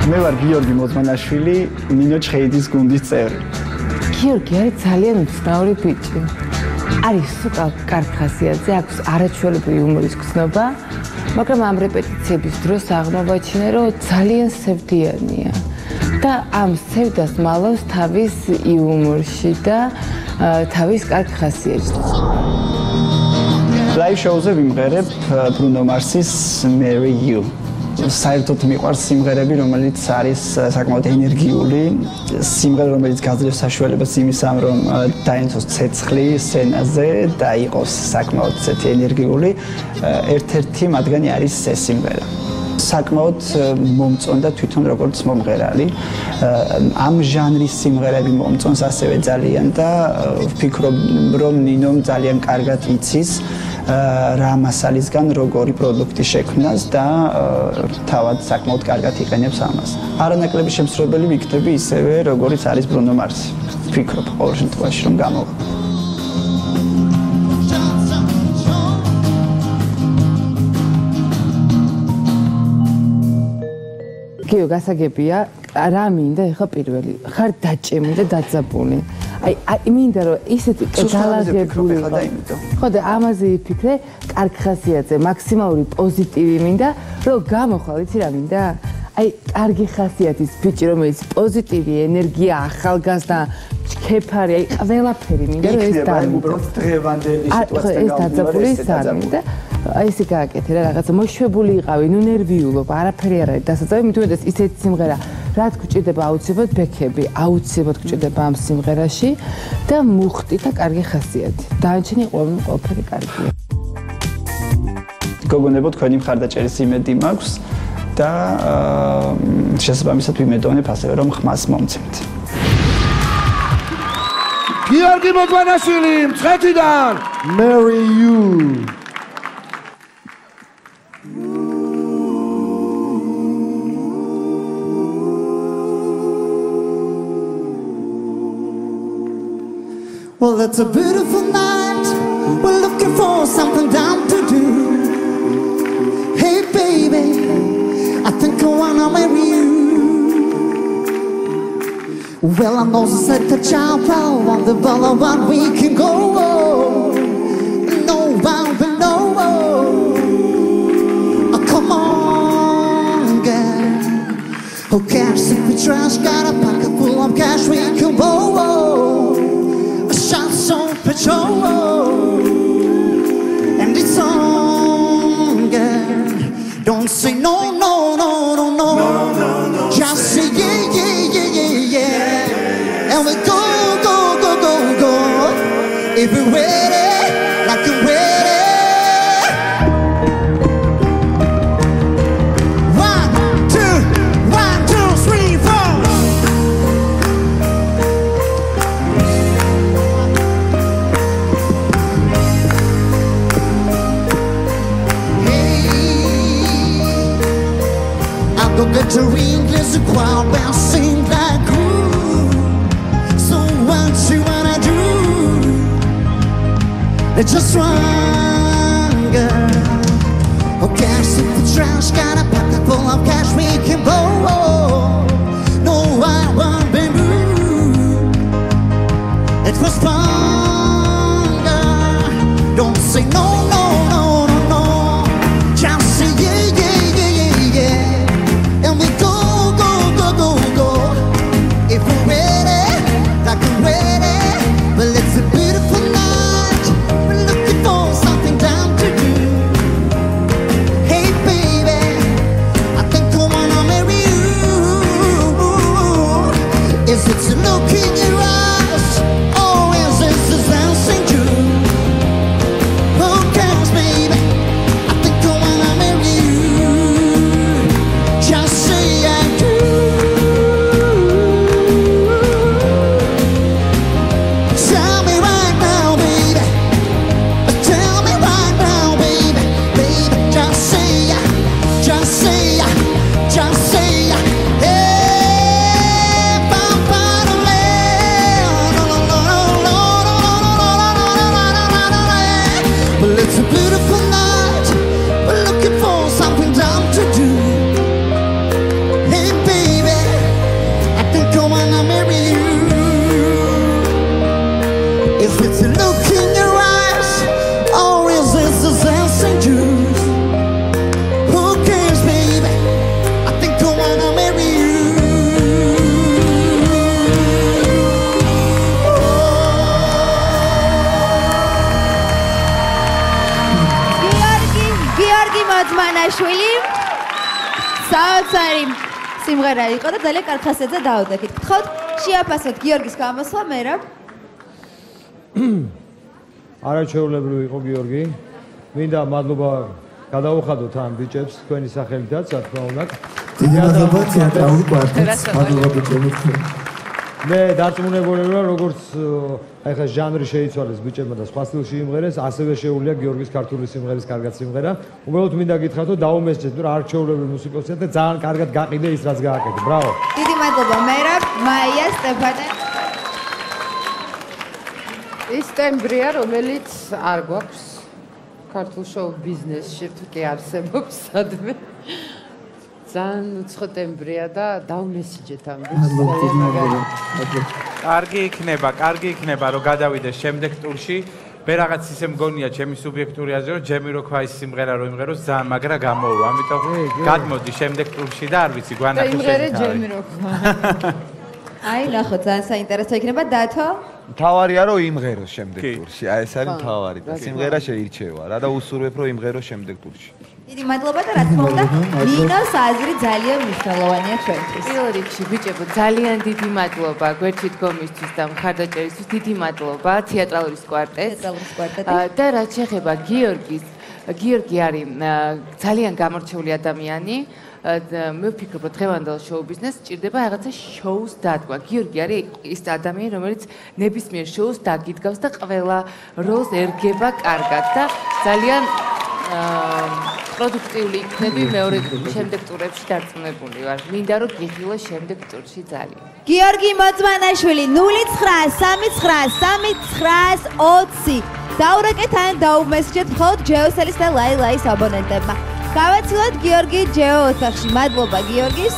მე ვარ გიორგი მოძმანაშვილი, ნინო ჩხეიძის გუნდის წევრი. გიორგი არის ძალიან უცნაური ბიჭი. არის სულ კარგ ხასიათზე, აქვს არაჩვეულებრივი იუმორის გრძნობა, მაგრამ ამ რეპეტიციების დროს აღმოვაჩინე, რომ ძალიან სევდიანია და ამ სევდას მალავს თავის იუმორში და თავის კარგ ხასიათში. Live show-ზე ვიმღერებ Bruno Mars-ის Marry You. საერთოდ მიყვარს სიმღერები, რომელიც არის საკმაოდ ენერგიული, სიმღერა, რომელიც გაძლევს საშუალებას იმისამ, რომ დაენცოს ცეცხლი სცენაზე და იყოს საკმაოდ ცეთი ენერგიული. ერთ-ერთი მათგანი არის ეს სიმღერა. საკმაოდ მომწონდა თვითონ როგორც მომღერალი. ამ ჟანრის სიმღერები მომწონს ასევე ძალიან და ვფიქრობ, რომ ნინომ ძალიან კარგად იცის რა მასალისგან როგორი პროდუქტი შექმნას და თავად საკმაოდ კარგად იყენებს ამას. არანაკლები შემსრულებელი ვიქნები ისევე, როგორიც არის Bruno Mars. ვფიქრობ ყოველ შემთხვევაში რომ გამოვა. გიო, გასაგებია, რა მინდა ეხლა პირველი? ხარ დაჭემი და დაძაბული. აი მინდა რომ ისეთი გადალაგებული ხო და ამაზე ვიფიქრე, კარგ ხასიათზე, მაქსიმალური პოზიტივი მინდა, რომ გამოხვალ, იცი რა მინდა? აი კარგი ხასიათის ბიჭი, რომელიც პოზიტივი ენერგია, ახალგაზრდა, ჩქეფარი, აი ყველაფერი მინდა რომ ეს დაიმკვიდროს დღევანდელი სიტუაცია დაძაბული სარმინდა. აი ესე გააკეთე რა რაღაცა მოშვებული იყავი, ნუ ნერვიულობ, არაფერი არ არის დასაწევი, მით უმეტეს ისეთი სიმღერა, რაც გჭირდება აუცილებლად ბექები, აუცილებლად გჭირდება ამ სიმღერაში და მუხტი და კარგი ხასიათი. დანარჩენი ყველაფერი კარგია. გოგონებო, თქვენი მხარდაჭერის იმედი მაქვს და შესაბამისად ვიმედოვნებ ასევე რომ ხმას მომცემთ. გიორგი მოძმანაშვილი, მცხეთიდან Marry You. Well, it's a beautiful night. We're looking for something down to do. Hey, baby, I think I wanna marry you. Well, I know you said the child on the boulevard we can go. No bound, no. Oh, come on, girl. Oh, cash, if we trash, got a pocket full of cash we can borrow. Patrol and it's on, girl. Don't say no, no, no, no, no. Just say yeah, yeah, yeah, yeah, yeah. And we go, go, go, go, go. If we're ready, like I'm ready. Get your English crowd bouncing like groove. So what you wanna do? It's just stronger. Oh, cash in the trash, got a pocket full of cash we can borrow. No, I won't be moved. It was stronger. Don't say no, no, no, no, no. Just say yeah, yeah, yeah, yeah, yeah. And we go, go, go, go, go. If we're ready, like I'm ready. Well, it's a beautiful night. We're looking for something down to do. Hey, baby, I think I wanna marry you. სიმღერა იყო და ძალიან კარგ ხასიათზე დაუდექით. გთხოვთ შეაფასოთ გიორგის გამოსვლა, მერაბ. არაჩვეულებრივი იყო გიორგი. მინდა მადლობა გადაუხადოთ ამ ბიჭებს თქვენი სახელითაც, რა თქმა უნდა. დიდი მადლობა თეატრალურ კვარტეტს. მადლობა ბიჭებო. მე დარწმუნებული ვარ, როგორც აი ხა ჟანრი შეიცვალეს ბიჭებმა და სხვა სტილში იმღერეს, ასევე შეუძლია გიორგის ქართული სიმღერის კარგად სიმღერა. უბრალოდ მინდა გითხრათ, რომ დაუმესჯეთ, რომ არჩეულებრივი მუსიკოსია და ძალიან კარგად გაყიდე ის, რაც გააკეთე. ბრავო. დიდი მადლობა მერაბ, მაია, სტეფანე. ის ტემბრია, რომელიც არ გვაქვს ქართულ შოუ ბიზნესში, თუ კი არსებობს სადმე. ძალიან უცხო ტემბრია და დაუნესიჯეთ ამ ბიზნესს. კარგი იქნება, რომ გადავიდე შემდეგ ტურში. მე რაღაც ისე მგონია ჩემი სუბიექტური აზრი, რომ ჯემიროქვაის სიმღერა რო იმღეროს ძალიან მაგრა გამოვა. ამიტომ გადმოდი შემდეგ ტურში და არ ვიცი, გვანახო შემდგარი. იმღერე ჯემიროქვა. აი, ნახოთ, ძალიან საინტერესო იქნება დათო. მთავარია რომ იმღეროს შემდეგ ტურში. აი ეს არის მთავარი და სიმღერა შეირჩევა რა და უსურვებ რომ იმღეროს შემდეგ ტურში. დიდი მადლობა და რა თქმა უნდა, ნინოს აზრი ძალიან მნიშვნელოვანია ჩვენთვის. პირველ რიგში ბიჭებო, ძალიან დიდი მადლობა გვერდით გომისთვის და მხარდაჭერისთვის. დიდი მადლობა თეატრალურის კვარტეტს. და რაც შეეხება გიორგი არის ძალიან გამორჩეული ადამიანი. მე ვფიქრობ, რომ დღევანდელ შოუ ბიზნესს სჭირდება რაღაცა შოუს დადგმა. გიორგი არის ის ადამიანი, რომელიც ნებისმიერ შოუს დაგიდგავს და ყველა როლს ერგება კარგად და ძალიან პროდუქტიული იქნები მეორე შემდეგ ტურებში დარწმუნებული ვარ. მინდა რომ გიხილო შემდეგ ტურში ძალიან. გიორგი მოწმანაშვილი 09939320 დაურეკეთ ან დაუმესჯეთ მხოლოდ ჯეოსელის და ლაილაის აბონენტებმა. გავაცილოთ გიორგი ჯეო ოთახში. მადლობა გიორგის.